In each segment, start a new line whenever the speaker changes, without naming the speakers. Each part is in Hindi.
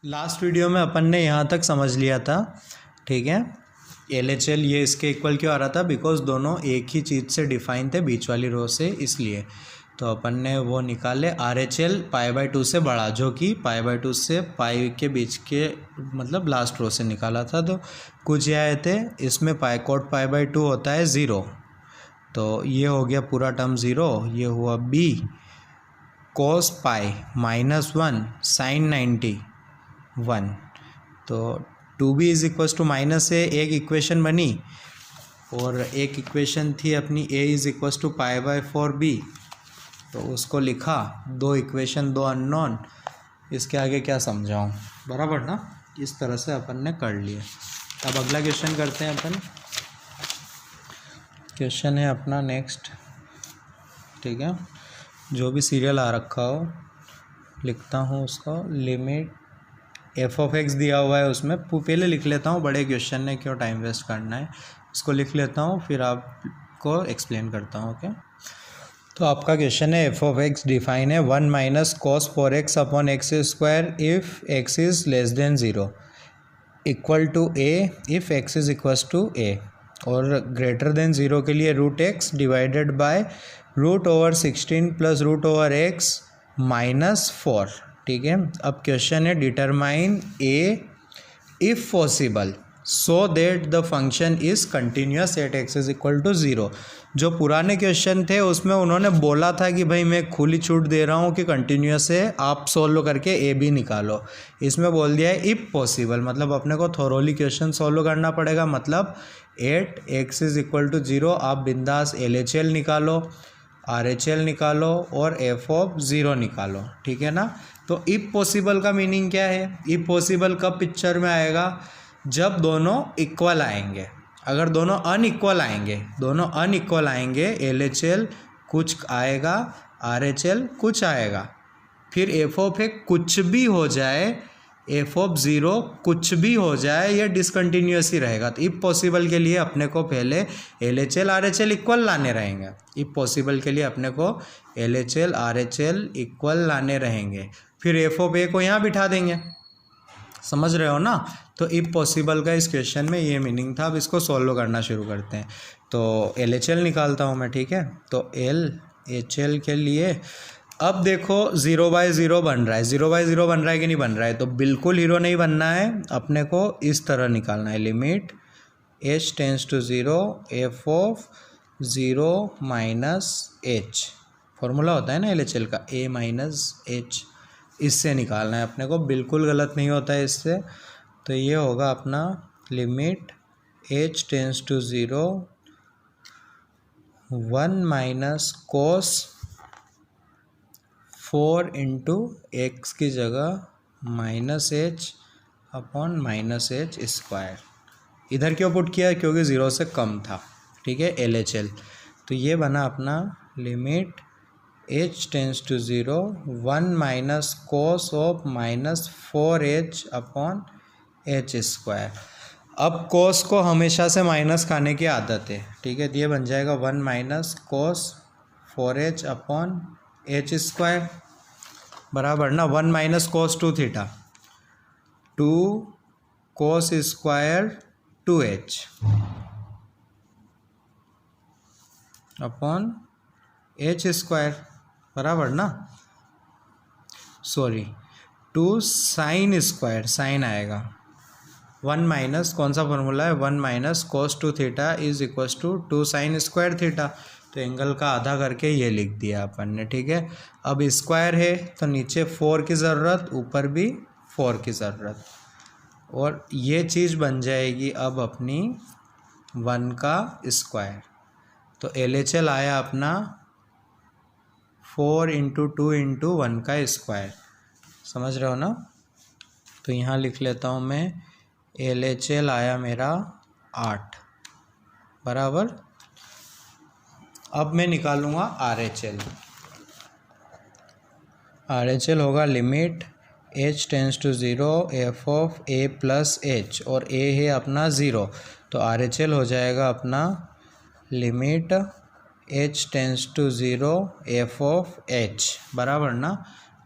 लास्ट वीडियो में अपन ने यहाँ तक समझ लिया था, ठीक है। LHL ये इसके इक्वल क्यों आ रहा था, बिकॉज दोनों एक ही चीज़ से डिफाइन थे, बीच वाली रो से, इसलिए तो अपन ने वो निकाले RHL π/2 से बड़ा, जो कि π/2 से पाई के बीच के मतलब लास्ट रो से निकाला था। तो कुछ ये आए थे, इसमें cot π/2 होता है 0, तो ये हो गया पूरा टर्म 0। ये हुआ B cos पाई -1 sin 90 1, तो 2b is equals to -a एक इक्वेशन बनी, और एक इक्वेशन थी अपनी a is equals to π/4b, तो उसको लिखा। दो इक्वेशन, दो अननोन, इसके आगे क्या समझाऊँ, बराबर ना। इस तरह से अपन ने कर लिया। अब अगला क्वेश्चन करते हैं अपन। क्वेश्चन है अपना नेक्स्ट, ठीक है। जो भी सीरियल आ रखा हो लिखता हूँ उसको। लिमिट f(x) दिया हुआ है, उसमें पहले लिख लेता हूँ, बड़े क्वेश्चन है, क्यों टाइम वेस्ट करना है। इसको लिख लेता हूँ, फिर आपको एक्सप्लेन करता हूँ, ओके। तो आपका क्वेश्चन है f(x) डिफाइन है 1 - cos 4x upon x square if x is less than 0 equal to a if x is equals to a, और ग्रेटर देन 0 के लिए √x divided by √16 plus √x -4, ठीक है। अब क्वेश्चन है determine a if possible so that the function is continuous at x is equal to 0। जो पुराने क्वेश्चन थे उसमें उन्होंने बोला था कि भाई मैं खुली छूट दे रहा हूँ कि कंटिन्यूस है, आप सोल्व करके a भी निकालो। इसमें बोल दिया है इफ़ पॉसिबल, मतलब अपने को थोरोली क्वेश्चन सोल्व करना पड़ेगा। मतलब at x is equal to 0 आप बिंदास LHL निकालो, RHL निकालो और f(0) निकालो, ठीक है ना। तो इफ़ पॉसिबल का मीनिंग क्या है, इफ़ पॉसिबल कब पिक्चर में आएगा, जब दोनों इक्वल आएंगे। अगर दोनों अनइक्वल आएंगे, LHL कुछ आएगा, RHL कुछ आएगा। फिर f(x) कुछ भी हो जाए, f(0) कुछ भी हो जाए, ये डिसकंटिन्यूस ही रहेगा। तो इफ़ पॉसिबल के लिए अपने को पहले LHL RHL इक्वल लाने रहेंगे। इफ़ पॉसिबल के लिए अपने को LHL RHL इक्वल लाने रहेंगे, फिर f(a) को यहाँ बिठा देंगे, समझ रहे हो ना। तो इफ़ पॉसिबल का इस क्वेश्चन में ये मीनिंग था। अब इसको सॉल्व करना शुरू करते हैं। तो LHL निकालता हूँ मैं, ठीक है। तो LHL के लिए अब देखो 0/0 बन रहा है, 0/0 बन रहा है कि नहीं बन रहा है, तो बिल्कुल हीरो नहीं बनना है, अपने को इस तरह निकालना है। Limit h tends to 0 f(0 - h), formula होता है ना LHL का, a - h, इससे निकालना है अपने को। बिल्कुल गलत नहीं होता है इससे। तो ये होगा अपना limit h tends to 0 1 - cos 4 into x की जगह -h अपॉन -h स्क्वायर। इधर क्यों पुट किया, क्योंकि 0 से कम था, ठीक है, LHL। तो ये बना अपना limit h tends to 0 1 - cos of -4h upon h square. अब cos को हमेशा से माइनस खाने की आदत है, ठीक है। तो ये बन जाएगा 1 - cos 4h upon h square, बराबर ना। 1 - cos 2 theta, 2 cos square 2h upon h square, बराबर ना। सॉरी, 2 sin स्क्वायर, साइन आएगा 1 - कौन सा फॉर्मूला है, 1 - cos 2 theta is equals to 2 sin square theta. तो एंगल का आधा करके ये लिख दिया अपन ने, ठीक है। अब स्क्वायर है तो नीचे 4 की ज़रूरत, ऊपर भी 4 की ज़रूरत, और ये चीज़ बन जाएगी अब अपनी 1 का स्क्वायर। तो LHL आया अपना 4 × 2 × 1 का स्क्वायर, समझ रहे हो ना। तो यहाँ लिख लेता हूँ मैं, LHL आया मेरा 8, बराबर। अब मैं निकालूंगा RHL। RHL होगा limit h tends to 0 f(a + h), और a है अपना 0, तो RHL हो जाएगा अपना limit h tends to 0 f(h), बराबर ना।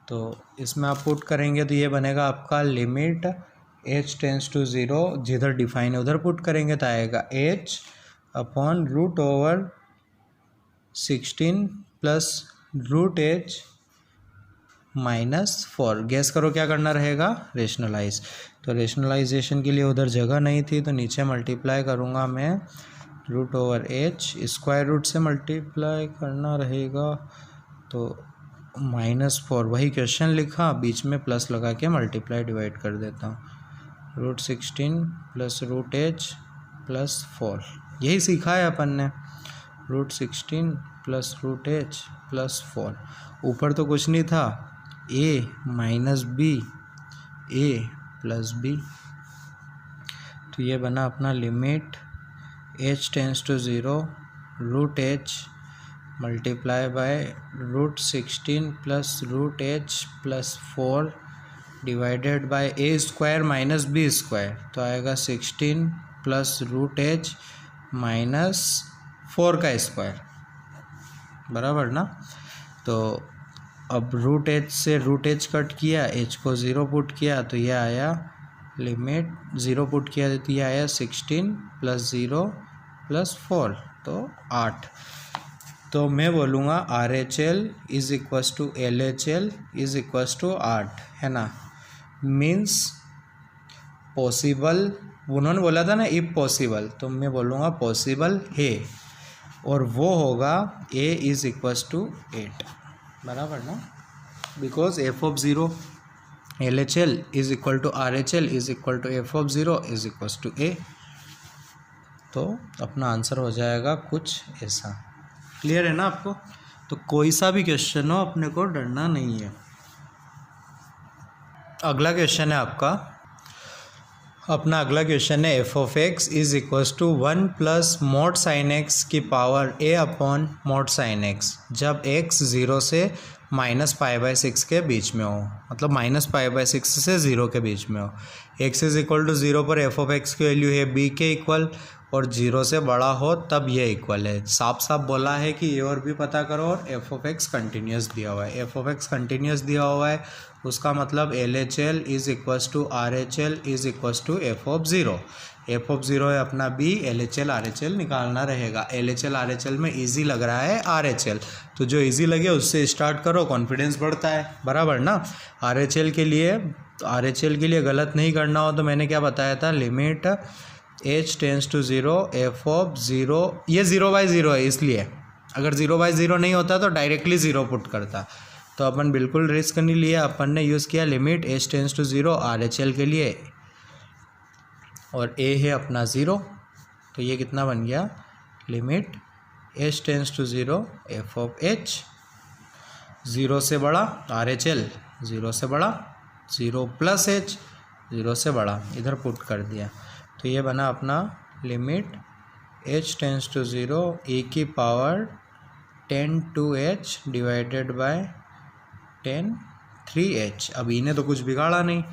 तो इसमें आप पुट करेंगे तो ये बनेगा आपका लिमिट h टेंस टू 0, जिधर डिफाइन है उधर पुट करेंगे तो आएगा h upon root over 16 plus root h -4। Guess करो क्या करना रहेगा, रेशनलाइज। तो रेशनलाइजेशन के लिए उधर जगह नहीं थी तो नीचे मल्टीप्लाई करूँगा मैं, root over h square root से मल्टीप्लाई करना रहेगा तो -4। वही क्वेश्चन लिखा, बीच में प्लस लगा के मल्टीप्लाई डिवाइड कर देता हूँ। Root 16 plus root h plus 4, यही सीखा है अपन ने। Root 16 plus root h plus 4, ऊपर तो कुछ नहीं था, a minus b, a plus b. तो ये बना अपना limit h tends to 0 root h multiply by root 16 plus root h plus 4 divided by a square minus b square, तो आएगा 16 प्लस रूट h माइनस 4 का स्क्वायर, बराबर ना। तो अब रूट h से रूट h कट किया, h को 0 पुट किया तो ये आया लिमिट, 0 पुट किया तो ये आया 16 प्लस 0 प्लस 4, तो 8। तो मैं बोलूँगा R H L is equals to L H L is equals to 8, है ना। मीन्स पॉसिबल, उन्होंने बोला था ना इफ पॉसिबल, तो मैं बोलूँगा पॉसिबल है, और वो होगा a इज इक्वस टू 8, बराबर ना। Because f of 0 L H L is equal to R H L is equal to f of 0 is equals to a। तो अपना आंसर हो जाएगा कुछ ऐसा। क्लियर है ना आपको। तो कोई सा भी क्वेश्चन हो, अपने को डरना नहीं है। अगला क्वेश्चन है आपका, अपना अगला क्वेश्चन है f of x is equals to 1 plus mod sine x की power a upon mod sine x, जब x 0 से -π/6 के बीच में हो, मतलब -π/6 से 0 के बीच में हो। x इज इक्वल टू 0 पर एफ ऑफ एक्स की वैल्यू है b के इक्वल, और 0 से बड़ा हो तब ये इक्वल है। साफ साफ बोला है कि ये और भी पता करो, और एफ ऑफ एक्स कंटिन्यूस दिया हुआ है। एफ ऑफ एक्स कंटिन्यूस दिया हुआ है, उसका मतलब L H L is equals to R H L is equals to f of 0। F of 0 है अपना b, L H L R H L निकालना रहेगा। L H L R H L में ईजी लग रहा है आर एच एल, तो जो ईजी लगे उससे स्टार्ट करो, कॉन्फिडेंस बढ़ता है, बराबर ना। आर एच एल के लिए, तो आर एच एल के लिए गलत नहीं करना हो तो मैंने क्या बताया था, limit h tends to 0 f of 0, ये 0/0 है, इसलिए अगर 0/0 नहीं होता तो डायरेक्टली 0 पुट करता। तो अपन बिल्कुल रिस्क नहीं लिया, अपन ने यूज़ किया limit h tends to 0 R H L के लिए, और a है अपना 0, तो ये कितना बन गया, limit h tends to 0 f of h, 0 से बड़ा आर एच एल, 0 से बड़ा 0 प्लस h, 0 से बड़ा, इधर पुट कर दिया। तो ये बना अपना limit h tends to 0 e की पावर 10 2h डिवाइडेड बाय 10 3h। अब इन्हें तो कुछ बिगाड़ा नहीं,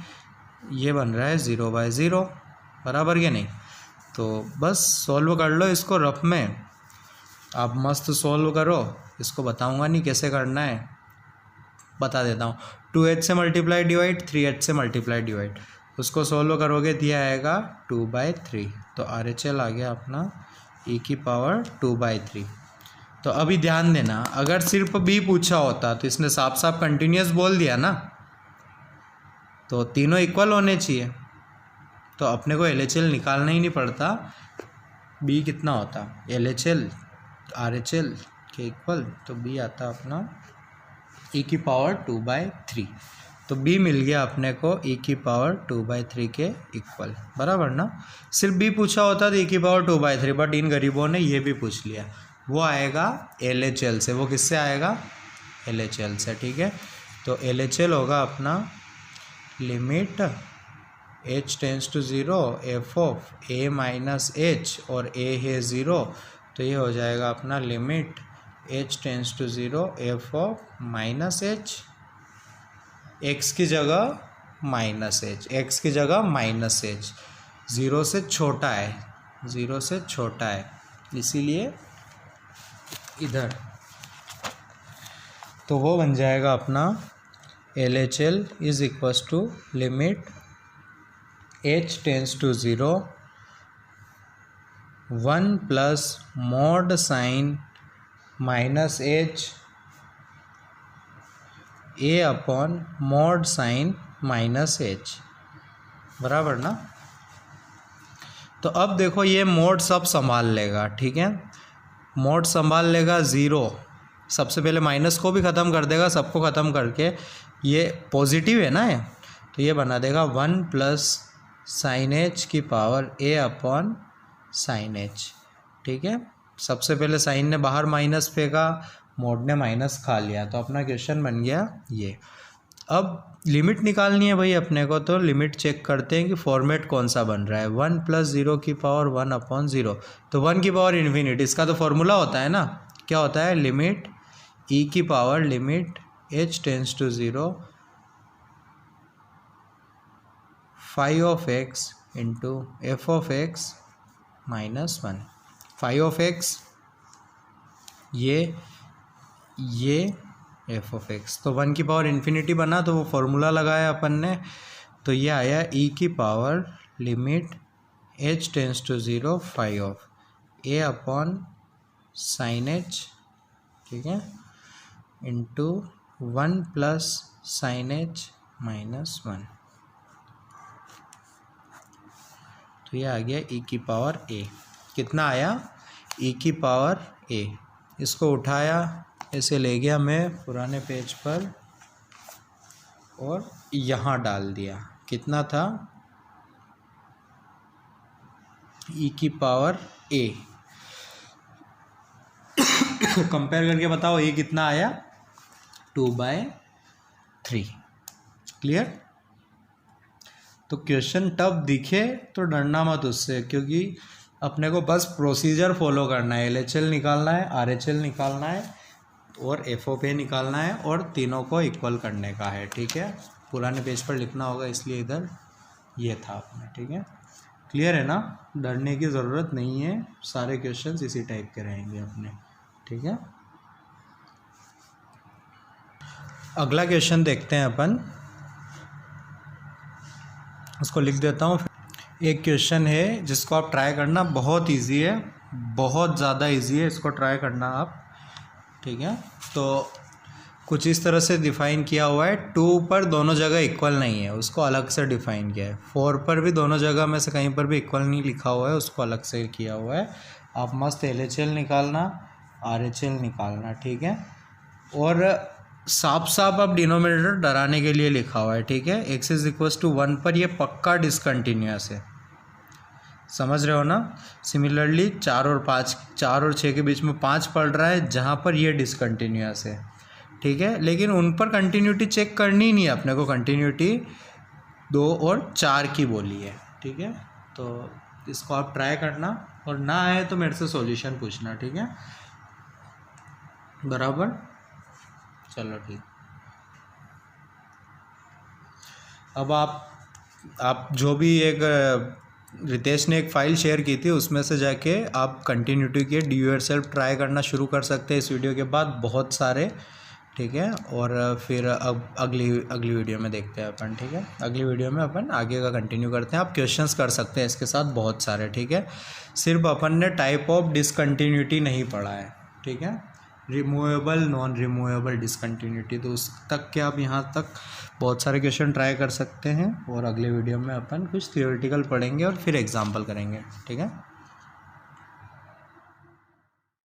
ये बन रहा है 0/0, बराबर या नहीं। तो बस सॉल्व कर लो इसको रफ में, आप मस्त सॉल्व करो। इसको बताऊंगा नहीं कैसे करना है, बता देता हूँ। 2h से मल्टीप्लाई डिवाइड, 3h से मल्टीप्लाई डिवाइड, उसको सॉल्व करोगे दिया आएगा 2/3। तो आर एच एल आ गया अपना e की पावर 2/3। तो अभी ध्यान देना, अगर सिर्फ b पूछा होता तो इसने साफ साफ कंटिन्यूस बोल दिया ना, तो तीनों इक्वल होने चाहिए, तो अपने को एल एच एल निकालना ही नहीं पड़ता। b कितना होता, L H L R H L के इक्वल, तो b आता अपना e की पावर 2/3। तो b मिल गया अपने को e की पावर 2/3 के इक्वल, बराबर ना। सिर्फ b पूछा होता तो e की पावर 2/3, बट इन गरीबों ने ये भी पूछ लिया, वो आएगा एल एच एल से। वो किससे आएगा, एल एच एल से, ठीक है। तो एल एच एल होगा अपना limit h tends to 0 f of a minus h, और a है 0, तो ये हो जाएगा अपना limit h tends to 0 f of minus h, x की जगह माइनस h, x की जगह माइनस h, 0 से छोटा है, 0 से छोटा है, इसीलिए इधर। तो वो बन जाएगा अपना LHL is equals to limit h tends to 0 1 plus mod sine minus h a upon mod sine minus h, बराबर ना। तो अब देखो ये मोड सब संभाल लेगा, ठीक है, मोड संभाल लेगा 0, सबसे पहले माइनस को भी ख़त्म कर देगा, सबको ख़त्म करके ये पॉजिटिव है ना, तो ये बना देगा 1 प्लस साइन एच की power a upon sine h, ठीक है। सबसे पहले साइन ने बाहर माइनस फेंका, मोड ने माइनस खा लिया, तो अपना क्वेश्चन बन गया ये। अब लिमिट निकालनी है भाई अपने को, तो लिमिट चेक करते हैं कि फॉर्मेट कौन सा बन रहा है। 1 प्लस 0 की पावर 1 अपॉन 0, तो 1 की पावर इन्फिनिटी, इसका तो फॉर्मूला होता है ना, क्या होता है, लिमिट e की power limit h tends to 0 five of x into f of x minus 1। Five of x ये एफ ऑफ एक्स, तो 1 की पावर इन्फिनिटी बना, तो वो फॉर्मूला लगाया अपन ने, तो ये आया e की power limit h tends to 0 five of a upon sine h, ठीक है, into 1 plus sine h minus 1, तो ये आ गया e की पावर a। कितना आया, e की पावर a। इसको उठाया, ऐसे ले गया मैं पुराने पेज पर और यहाँ डाल दिया, कितना था, e की पावर a। कंपेयर करके बताओ ये कितना आया, 2/3। क्लियर। तो क्वेश्चन टफ दिखे तो डरना मत उससे, क्योंकि अपने को बस प्रोसीजर फॉलो करना है। LHL निकालना है, RHL निकालना है और FOA निकालना है, और तीनों को इक्वल करने का है, ठीक है। पुराने पेज पर लिखना होगा, इसलिए इधर ये था अपने, ठीक है। क्लियर है ना, डरने की ज़रूरत नहीं है, सारे क्वेश्चंस इसी टाइप के रहेंगे अपने, ठीक है। अगला क्वेश्चन देखते हैं अपन, उसको लिख देता हूँ। एक क्वेश्चन है जिसको आप ट्राई करना, बहुत इजी है, बहुत ज़्यादा इजी है, इसको ट्राई करना आप, ठीक है। तो कुछ इस तरह से डिफ़ाइन किया हुआ है, 2 पर दोनों जगह इक्वल नहीं है, उसको अलग से डिफ़ाइन किया है। 4 पर भी दोनों जगह में से कहीं पर भी इक्वल नहीं लिखा हुआ है, उसको अलग से किया हुआ है। आप मस्त LHL निकालना, RHL निकालना, ठीक है। और साफ साफ अब डिनोमिनेटर डराने के लिए लिखा हुआ है, ठीक है। x इज इक्वल्स टू 1 पर ये पक्का डिसकंटिन्यूअस है, समझ रहे हो ना। सिमिलरली 4 और 6 के बीच में 5 पड़ रहा है, जहाँ पर ये डिसकंटिन्यूअस है, ठीक है। लेकिन उन पर कंटिन्यूटी चेक करनी नहीं है अपने को, कंटिन्यूटी 2 और 4 की बोली है, ठीक है। तो इसको आप ट्राई करना, और ना आए तो मेरे से सॉल्यूशन पूछना, ठीक है, बराबर। चलो ठीक। अब आप जो भी एक रितेश ने एक फ़ाइल शेयर की थी, उसमें से जाके आप कंटिन्यूटी के डू योरसेल्फ ट्राई करना शुरू कर सकते हैं इस वीडियो के बाद, बहुत सारे, ठीक है। और फिर अब अगली वीडियो में देखते हैं अपन, ठीक है। अगली वीडियो में अपन आगे का कंटिन्यू करते हैं। आप क्वेश्चंस कर सकते हैं इसके साथ बहुत सारे, ठीक है। सिर्फ अपन ने टाइप ऑफ डिसकंटिन्यूटी नहीं पढ़ा है, ठीक है, रिमूवेबल नॉन रिमूवेबल डिसकंटिन्यूटी, तो उस तक के आप यहाँ तक बहुत सारे क्वेश्चन ट्राई कर सकते हैं। और अगले वीडियो में अपन कुछ थियोरेटिकल पढ़ेंगे और फिर एग्जाम्पल करेंगे, ठीक है।